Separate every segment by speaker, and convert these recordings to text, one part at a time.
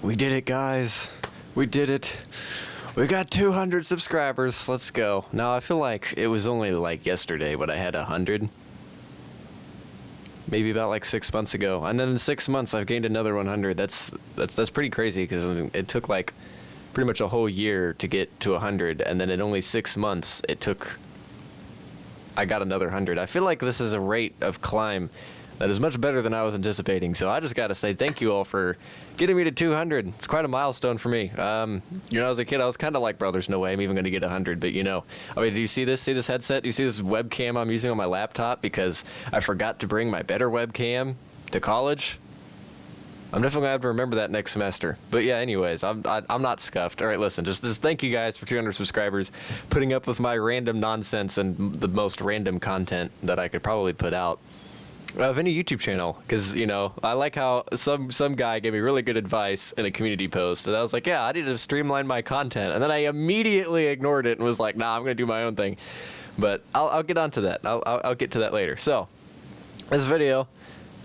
Speaker 1: We did it, guys. We did it. We got 200 subscribers. Let's go. Now, I feel like it was only like yesterday when I had 100. Maybe about like 6 months ago. And then in 6 months, I've gained another 100. That's pretty crazy because it took like pretty much a whole year to get to 100. And then in only 6 months, I got another 100. I feel like this is a rate of climb that is much better than I was anticipating. So I just got to say thank you all for getting me to 200. It's quite a milestone for me. As a kid, I was kind of like, bro, there's no way I'm even going to get 100. But, do you see this? See this headset? Do you see this webcam I'm using on my laptop? Because I forgot to bring my better webcam to college. I'm definitely going to have to remember that next semester. But yeah, anyways, I'm not scuffed. All right, listen, just thank you guys for 200 subscribers, putting up with my random nonsense and the most random content that I could probably put out of any YouTube channel, because I like how some guy gave me really good advice in a community post, and I was like, yeah, I need to streamline my content, and then I immediately ignored it and was like, nah, I'm gonna do my own thing. But I'll get onto that. I'll get to that later. So this video,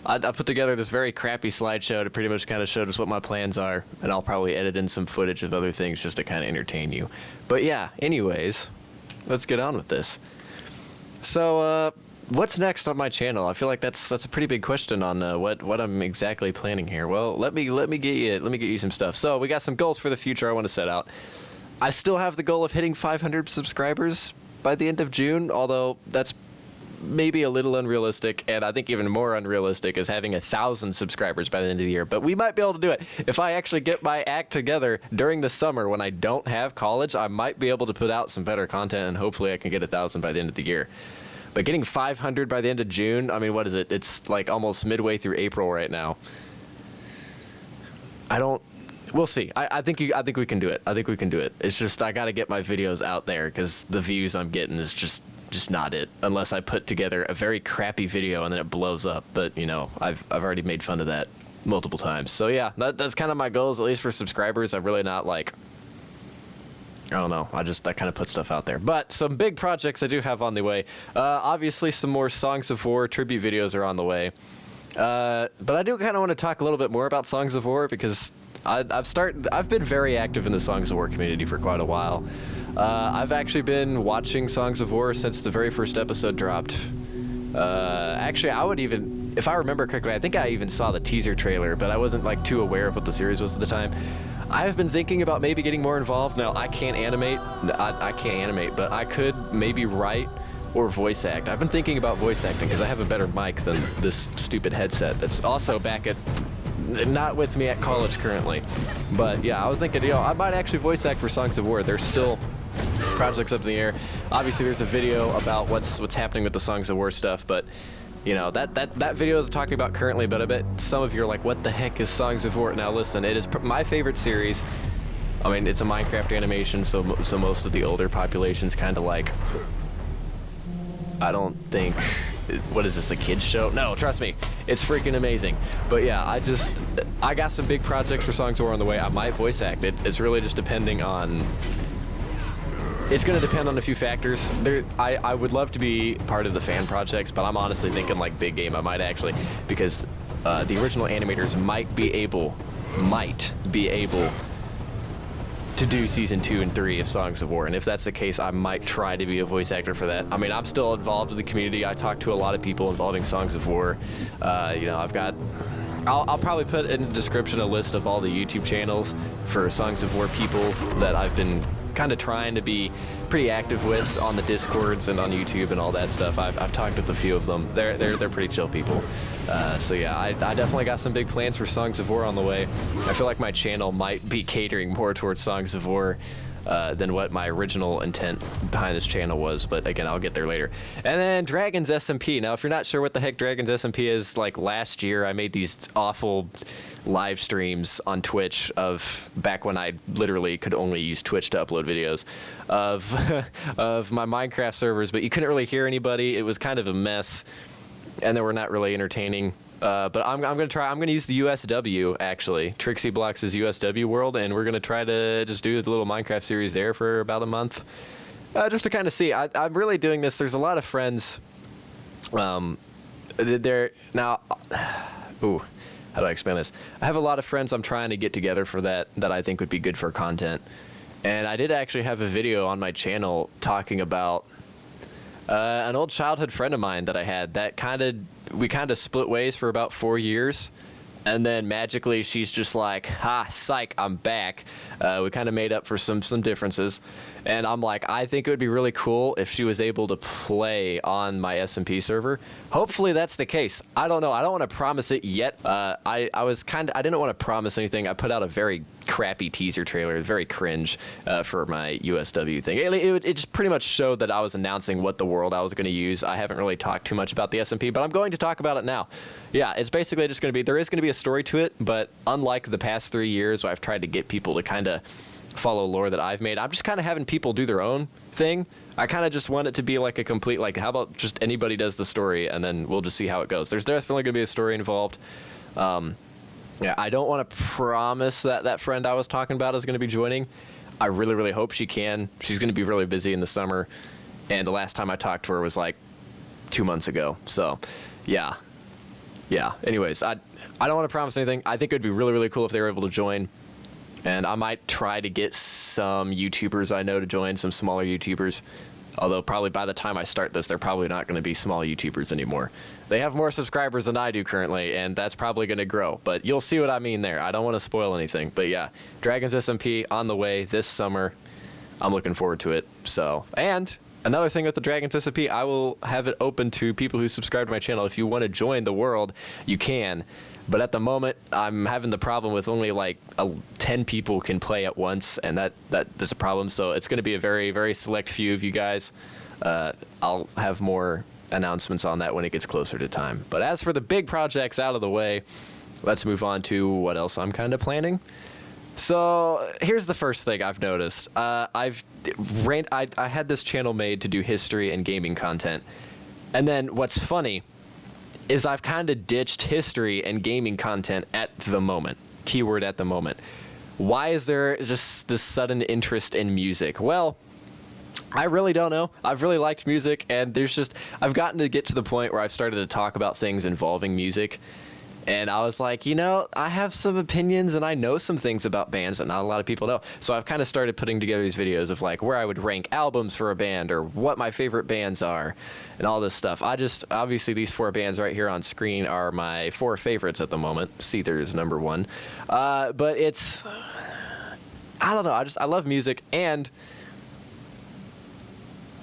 Speaker 1: I put together this very crappy slideshow to pretty much kind of show us what my plans are, and I'll probably edit in some footage of other things just to kind of entertain you. But yeah, anyways, let's get on with this. So what's next on my channel? I feel like that's a pretty big question on what I'm exactly planning here. Well, let me get you some stuff. So we got some goals for the future I want to set out. I still have the goal of hitting 500 subscribers by the end of June, although that's maybe a little unrealistic, and I think even more unrealistic is having 1,000 subscribers by the end of the year. But we might be able to do it. If I actually get my act together during the summer when I don't have college, I might be able to put out some better content, and hopefully I can get 1,000 by the end of the year. But getting 500 by the end of June, I mean, what is it? It's like almost midway through April right now. We'll see. I think we can do it. I think we can do it. It's just I got to get my videos out there because the views I'm getting is just not it. Unless I put together a very crappy video and then it blows up. But I've already made fun of that multiple times. So yeah, that's kind of my goals, at least for subscribers. I'm really not like, I don't know. I kind of put stuff out there. But some big projects I do have on the way. Obviously, some more Songs of War tribute videos are on the way. But I do kind of want to talk a little bit more about Songs of War because I've been very active in the Songs of War community for quite a while. I've actually been watching Songs of War since the very first episode dropped. Actually, I would even, if I remember correctly, I think I even saw the teaser trailer, but I wasn't like too aware of what the series was at the time. I've been thinking about maybe getting more involved. Now, I can't animate. I can't animate, but I could maybe write or voice act. I've been thinking about voice acting because I have a better mic than this stupid headset that's also not with me at college currently. But yeah, I was thinking, I might actually voice act for Songs of War. There's still projects up in the air. Obviously, there's a video about what's happening with the Songs of War stuff, but that video is talking about currently, but I bet some of you are like, what the heck is Songs of War? Now listen, it is my favorite series. I mean, it's a Minecraft animation, so most of the older population's kind of like, I don't think, what is this, a kid's show? No, trust me, it's freaking amazing. But yeah, I got some big projects for Songs of War on the way. I might voice act. It's really just depending on, it's going to depend on a few factors. I would love to be part of the fan projects, but I'm honestly thinking like big game. I might actually, because the original animators might be able to do season 2 and 3 of Songs of War, and if that's the case, I might try to be a voice actor for that. I mean, I'm still involved with the community. I talk to a lot of people involving Songs of War. I'll probably put in the description a list of all the YouTube channels for Songs of War people that I've been kind of trying to be pretty active with on the Discords and on YouTube and all that stuff. I've talked with a few of them. They're pretty chill people. So yeah, I definitely got some big plans for Songs of War on the way. I feel like my channel might be catering more towards Songs of War than what my original intent behind this channel was, but again, I'll get there later. And then Dragon's SMP. Now, if you're not sure what the heck Dragon's SMP is, like last year I made these awful live streams on Twitch of back when I literally could only use Twitch to upload videos of of my Minecraft servers, but you couldn't really hear anybody. It was kind of a mess, and they were not really entertaining. But I'm gonna use the USW, actually, Trixie Blocks' USW world, and we're gonna try to just do the little Minecraft series there for about a month, just to kind of see. I'm really doing this. There's a lot of friends. There now. Ooh. how do I explain this? I have a lot of friends I'm trying to get together for that I think would be good for content. And I did actually have a video on my channel talking about an old childhood friend of mine that I had that we kind of split ways for about 4 years. And then magically she's just like, ha, psych, I'm back. We kind of made up for some differences. And I'm like, I think it would be really cool if she was able to play on my SMP server. Hopefully that's the case. I don't know. I don't want to promise it yet. I didn't want to promise anything. I put out a very crappy teaser trailer, very cringe for my USW thing. It just pretty much showed that I was announcing what the world I was going to use. I haven't really talked too much about the SMP, but I'm going to talk about it now. Yeah, it's basically just going to be, there is going to be a story to it, but unlike the past 3 years where I've tried to get people to kind of follow lore that I've made, I'm just kind of having people do their own thing. I kind of just want it to be like a complete, like, how about just anybody does the story and then we'll just see how it goes. There's definitely going to be a story involved. Yeah, I don't want to promise that that friend I was talking about is going to be joining. I really, really hope she can. She's going to be really busy in the summer. And the last time I talked to her was like 2 months ago. So, yeah. Yeah. Anyways, I don't want to promise anything. I think it would be really, really cool if they were able to join. And I might try to get some YouTubers I know to join, some smaller YouTubers. Although probably by the time I start this, they're probably not going to be small YouTubers anymore. They have more subscribers than I do currently, and that's probably going to grow. But you'll see what I mean there. I don't want to spoil anything. But yeah, Dragon's SMP on the way this summer. I'm looking forward to it. So, and another thing with the Dragon's SMP, I will have it open to people who subscribe to my channel. If you want to join the world, you can. But at the moment, I'm having the problem with only like 10 people can play at once, and that's a problem. So it's going to be a very, very select few of you guys. I'll have more announcements on that when it gets closer to time. But as for the big projects out of the way, let's move on to what else I'm kind of planning. So here's the first thing I've noticed. I had this channel made to do history and gaming content. And then what's funny is I've kind of ditched history and gaming content at the moment. Keyword at the moment. Why is there just this sudden interest in music? Well, I really don't know. I've really liked music, and I've gotten to get to the point where I've started to talk about things involving music. And I was like, I have some opinions and I know some things about bands that not a lot of people know. So I've kind of started putting together these videos of like where I would rank albums for a band or what my favorite bands are and all this stuff. Obviously these 4 bands right here on screen are my 4 favorites at the moment. Seether is number 1. But it's, I don't know. I love music, and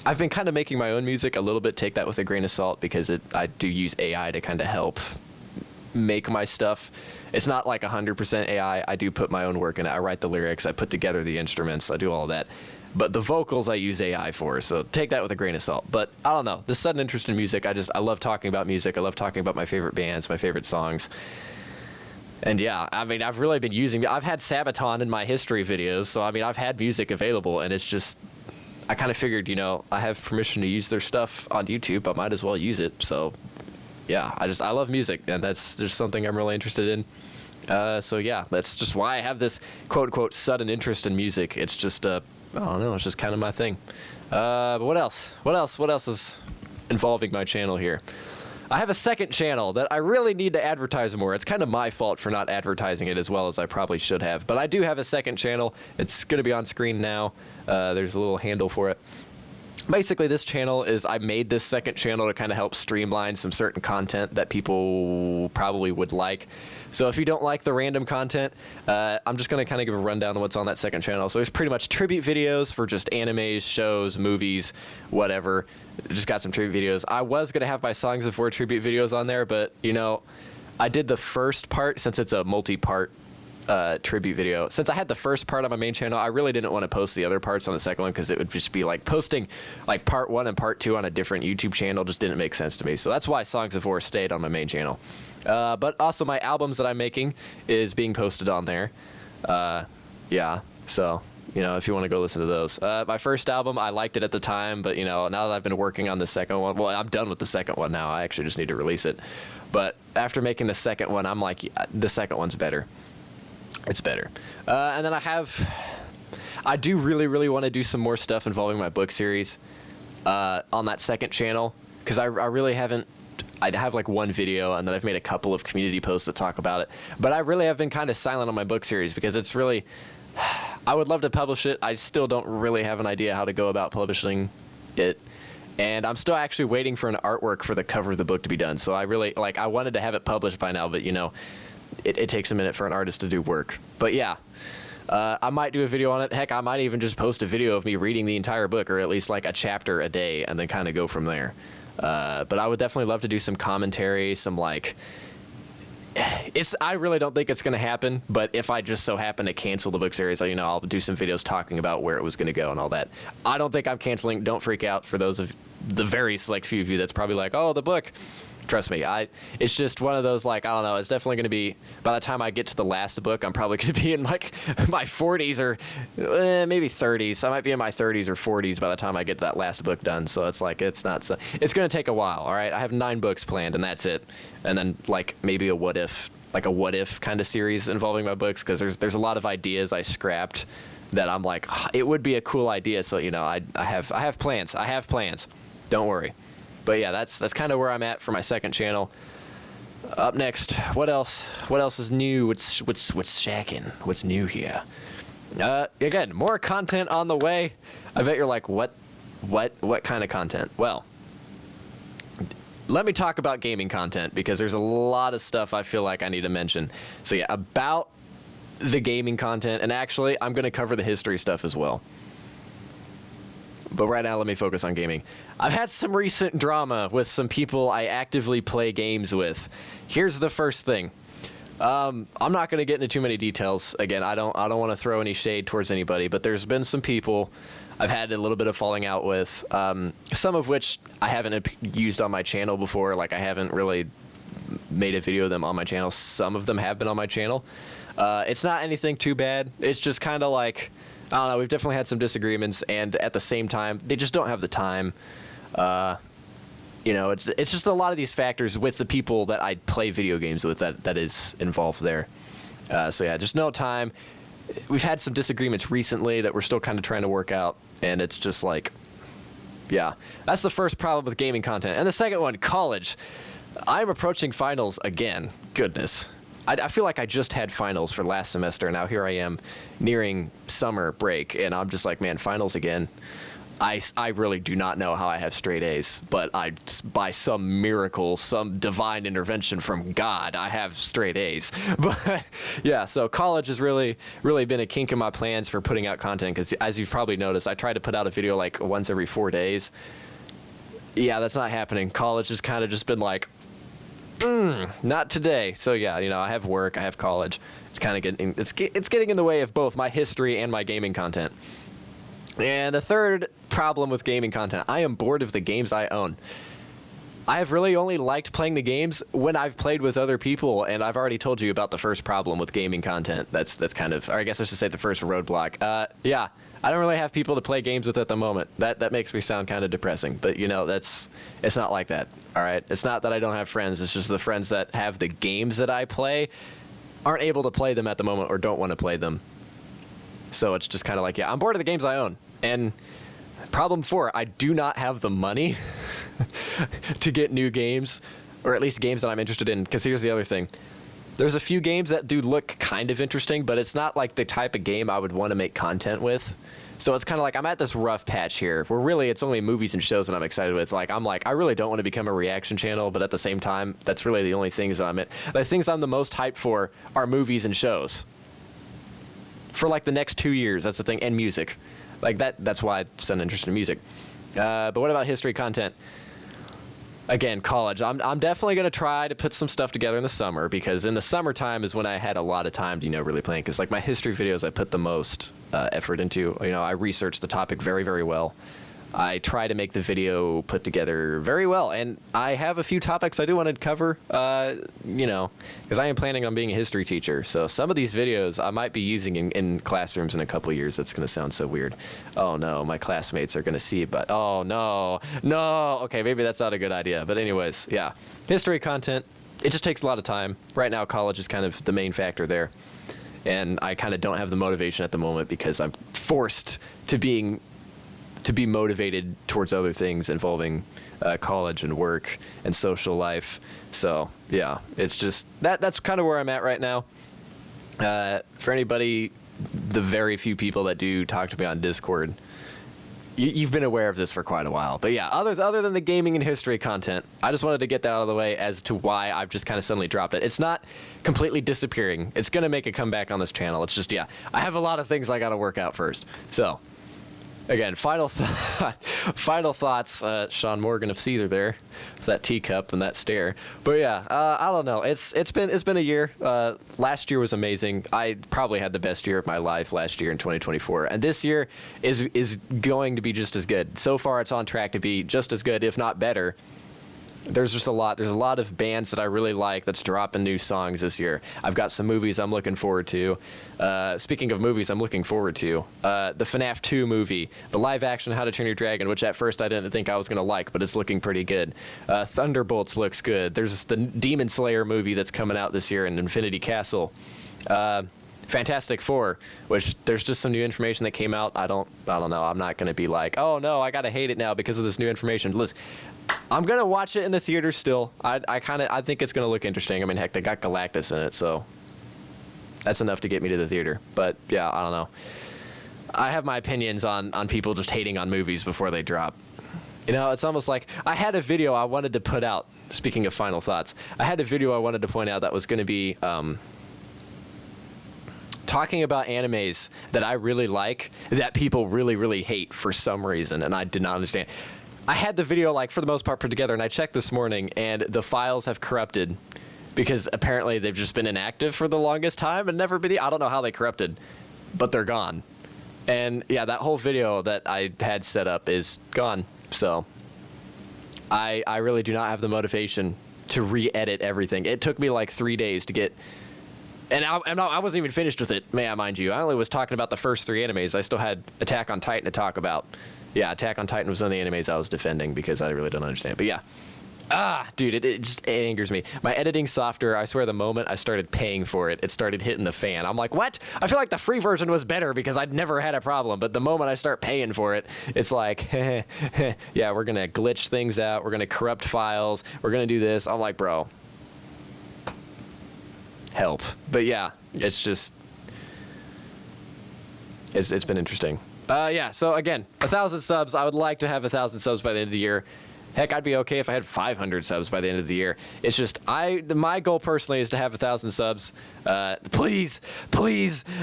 Speaker 1: I've been kind of making my own music a little bit. Take that with a grain of salt, because I do use AI to kind of help make my stuff. It's not like 100% AI. I do put my own work in it. I write the lyrics, I put together the instruments, I do all of that. But the vocals I use AI for, so take that with a grain of salt. But I don't know, this sudden interest in music, I love talking about music. I love talking about my favorite bands, my favorite songs. And yeah, I mean, I've really been I've had Sabaton in my history videos, so I mean, I've had music available, and it's just, I kind of figured, I have permission to use their stuff on YouTube, I might as well use it. So yeah, I love music, and that's just something I'm really interested in. So yeah, that's just why I have this quote-unquote sudden interest in music. It's just, I don't know, it's just kind of my thing. But what else? What else is involving my channel here? I have a second channel that I really need to advertise more. It's kind of my fault for not advertising it as well as I probably should have. But I do have a second channel. It's going to be on screen now. There's a little handle for it. Basically, this channel I made this second channel to kind of help streamline some certain content that people probably would like. So if you don't like the random content, I'm just going to kind of give a rundown on what's on that second channel. So it's pretty much tribute videos for just animes, shows, movies, whatever. Just got some tribute videos. I was going to have my Songs of War tribute videos on there, but, I did the first part, since it's a multi-part tribute video. Since I had the first part on my main channel, I really didn't want to post the other parts on the second one, because it would just be like posting like part 1 and part 2 on a different YouTube channel just didn't make sense to me. So that's why Songs of War stayed on my main channel. But also my albums that I'm making is being posted on there. Yeah, so if you want to go listen to those. My first album, I liked it at the time, but now that I've been working on the second one, well, I'm done with the second one now. I actually just need to release it. But after making the second one, I'm like, the second one's better. It's better. And then I do really, really want to do some more stuff involving my book series on that second channel, because I really haven't, I'd have like one video, and then I've made a couple of community posts that talk about it. But I really have been kind of silent on my book series because it's really, I would love to publish it. I still don't really have an idea how to go about publishing it. And I'm still actually waiting for an artwork for the cover of the book to be done. So I really, like, I wanted to have it published by now, but, you know, it takes a minute for an artist to do work. But yeah, I might do a video on it. Heck, I might even just post a video of me reading the entire book, or at least like a chapter a day, and then kind of go from there. But I would definitely love to do some commentary, some like, I really don't think it's going to happen, but if I just so happen to cancel the book series, you know, I'll do some videos talking about where it was going to go and all that. I don't think I'm canceling. Don't freak out for those of the very select few of you that's probably like, oh, the book. Trust me, it's just one of those, like, I don't know, it's definitely going to be, by the time I get to the last book, I'm probably going to be in like my 40s or maybe 30s. I might be in my 30s or 40s by the time I get that last book done. So it's like, it's not so, it's going to take a while. All right. I have 9 books planned, and that's it. And then like maybe a what if kind of series involving my books. Cause there's a lot of ideas I scrapped that I'm like, it would be a cool idea. So, you know, I have plans. Don't worry. But yeah, that's kind of where I'm at for my second channel. Up next, what else is new? What's shacking? What's new here? Again, more content on the way. I bet you're like, what kind of content? Well, let me talk about gaming content, because there's a lot of stuff I feel like I need to mention. So yeah, about the gaming content, and actually I'm going to cover the history stuff as well. But right now, let me focus on gaming. I've had some recent drama with some people I actively play games with. Here's the first thing. I'm not going to get into too many details. Again, I don't want to throw any shade towards anybody, but there's been some people I've had a little bit of falling out with, some of which I haven't used on my channel before. Like, I haven't really made a video of them on my channel. Some of them have been on my channel. It's not anything too bad. It's just kind of like, I don't know, we've definitely had some disagreements, and at the same time, they just don't have the time. You know, it's just a lot of these factors with the people that I play video games with that is involved there. So yeah, just no time. We've had some disagreements recently that we're still kind of trying to work out, and it's just like, yeah, that's the first problem with gaming content. And the second one, college. I'm approaching finals again. Goodness. I feel like I just had finals for last semester, and now here I am nearing summer break, and I'm just like, man, finals again. I really do not know how I have straight A's, but by some miracle, some divine intervention from God, I have straight A's. But yeah, so college has really been a kink in my plans for putting out content, because as you've probably noticed, I try to put out a video like once every 4 days. Yeah, that's not happening. College has kind of just been like, not today. So yeah, you know, I have work, I have college. It's kind of getting in the way of both my history and my gaming content. And the third problem with gaming content, I am bored of the games I own. I have really only liked playing the games when I've played with other people, and I've already told you about the first problem with gaming content. That's kind of, or I guess I should say the first roadblock. Yeah, I don't really have people to play games with at the moment. That makes me sound kind of depressing, but you know, it's not like that. All right, it's not that I don't have friends. It's just the friends that have the games that I play aren't able to play them at the moment, or don't want to play them. So it's just kind of like, yeah, I'm bored of the games I own. And problem 4, I do not have the money to get new games, or at least games that I'm interested in. Because here's the other thing. There's a few games that do look kind of interesting, but it's not like the type of game I would want to make content with. So it's kind of like, I'm at this rough patch here where really it's only movies and shows that I'm excited with. Like, I'm like, I really don't want to become a reaction channel, but at the same time, that's really the only things that I'm in. The things I'm the most hyped for are movies and shows. For like the next 2 years, that's the thing, and music. Like that's why it's an interest in music. But what about history content? Again, college. I'm definitely going to try to put some stuff together in the summer, because in the summertime is when I had a lot of time to, you know, really plan. Because like my history videos, I put the most effort into. You know, I researched the topic very, very well. I try to make the video put together very well, and I have a few topics I do want to cover, you know, because I am planning on being a history teacher. So some of these videos I might be using in classrooms in a couple of years. That's going to sound so weird. Oh no, my classmates are going to see, but oh no. Okay, maybe that's not a good idea. But anyways, yeah, history content, it just takes a lot of time. Right now, college is kind of the main factor there. And I kind of don't have the motivation at the moment, because I'm forced to being to be motivated towards other things involving college and work and social life. So yeah, it's just that's kind of where I'm at right now. For anybody, the very few people that do talk to me on Discord, you've been aware of this for quite a while. But yeah, other than the gaming and history content, I just wanted to get that out of the way as to why I've just kind of suddenly dropped it. It's not completely disappearing. It's going to make a comeback on this channel. It's just, yeah, I have a lot of things I got to work out first. So, again, final thoughts. Sean Morgan of Seether there, that teacup and that stare. But yeah, I don't know. It's been a year. Last year was amazing. I probably had the best year of my life last year in 2024, and this year is going to be just as good. So far, it's on track to be just as good, if not better. There's a lot of bands that I really like that's dropping new songs this year. I've got some movies I'm looking forward to. Speaking of movies I'm looking forward to, the FNAF 2 movie, the live action How to Train Your Dragon, which at first I didn't think I was going to like, but it's looking pretty good. Thunderbolts looks good. There's the Demon Slayer movie that's coming out this year in Infinity Castle. Fantastic Four, which there's just some new information that came out. I don't know. I'm not going to be like, oh no, I got to hate it now because of this new information. Listen, I'm gonna watch it in the theater still. I think it's gonna look interesting. I mean, heck, they got Galactus in it, so that's enough to get me to the theater. But yeah, I don't know. I have my opinions on people just hating on movies before they drop. You know, it's almost like I had a video I wanted to put out. Speaking of final thoughts, I had a video I wanted to point out that was going to be talking about animes that I really like that people really, really hate for some reason, and I did not understand. I had the video, like, for the most part put together, and I checked this morning, and the files have corrupted because apparently they've just been inactive for the longest time and never been. I don't know how they corrupted, but they're gone. And yeah, that whole video that I had set up is gone. So I really do not have the motivation to re-edit everything. It took me like 3 days to get. And I wasn't even finished with it, may I mind you. I only was talking about the first 3 animes. I still had Attack on Titan to talk about. Yeah, Attack on Titan was one of the animes I was defending because I really don't understand. But yeah. Dude, it just angers me. My editing software, I swear the moment I started paying for it, it started hitting the fan. I'm like, what? I feel like the free version was better because I'd never had a problem. But the moment I start paying for it, it's like, yeah, we're going to glitch things out. We're going to corrupt files. We're going to do this. I'm like, bro, help. But yeah, it's just, it's been interesting. Yeah, so again, 1,000 subs. I would like to have 1,000 subs by the end of the year. Heck, I'd be okay if I had 500 subs by the end of the year. It's just, my goal personally is to have 1,000 subs. Please,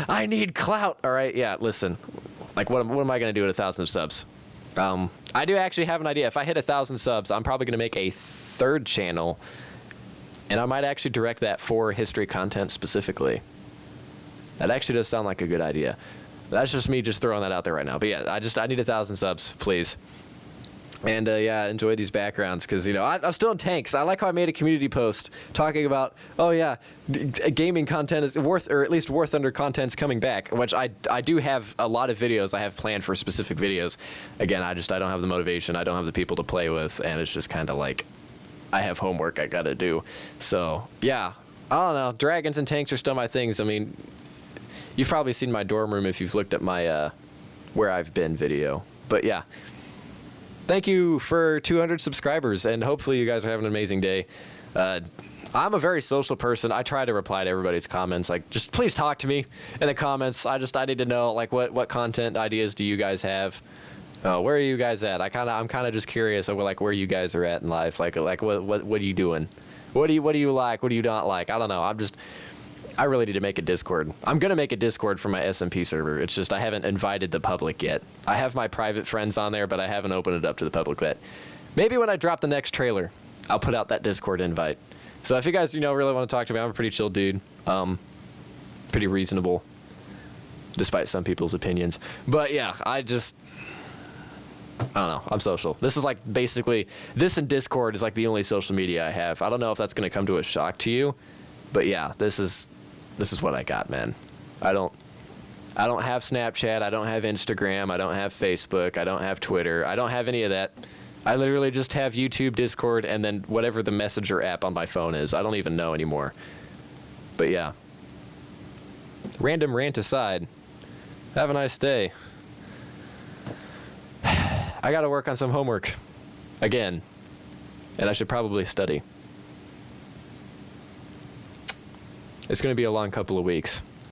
Speaker 1: I need clout. All right, yeah, listen. Like, what am I going to do at 1,000 subs? I do actually have an idea. If I hit 1,000 subs, I'm probably going to make a third channel, and I might actually direct that for history content specifically. That actually does sound like a good idea. That's just me just throwing that out there right now. But yeah, I need 1,000 subs, please. And yeah, enjoy these backgrounds because, you know, I'm still in tanks. I like how I made a community post talking about, oh yeah, gaming content is worth, or at least War Thunder content's coming back, which I do have a lot of videos I have planned for specific videos. Again, I don't have the motivation. I don't have the people to play with, and it's just kind of like I have homework I got to do. So yeah, I don't know. Dragons and tanks are still my things. I mean, you've probably seen my dorm room if you've looked at my where I've been video. But yeah, thank you for 200 subscribers, and hopefully you guys are having an amazing day. I'm a very social person. I try to reply to everybody's comments. Like, just please talk to me in the comments. I need to know, like, what content ideas do you guys have? Where are you guys at? I'm kind of just curious of, like, where you guys are at in life. Like what are you doing? What do you like? What do you not like? I don't know. I really need to make a Discord. I'm going to make a Discord for my SMP server. It's just I haven't invited the public yet. I have my private friends on there, but I haven't opened it up to the public yet. Maybe when I drop the next trailer, I'll put out that Discord invite. So if you guys, really want to talk to me, I'm a pretty chill dude. Pretty reasonable, despite some people's opinions. But yeah, I don't know. I'm social. This is like basically, this and Discord is like the only social media I have. I don't know if that's going to come to a shock to you, but yeah, this is what I got, man. I don't have Snapchat. I don't have Instagram. I don't have Facebook. I don't have Twitter. I don't have any of that. I literally just have YouTube, Discord, and then whatever the messenger app on my phone is. I don't even know anymore. But yeah. Random rant aside. Have a nice day. I got to work on some homework again, and I should probably study. It's going to be a long couple of weeks.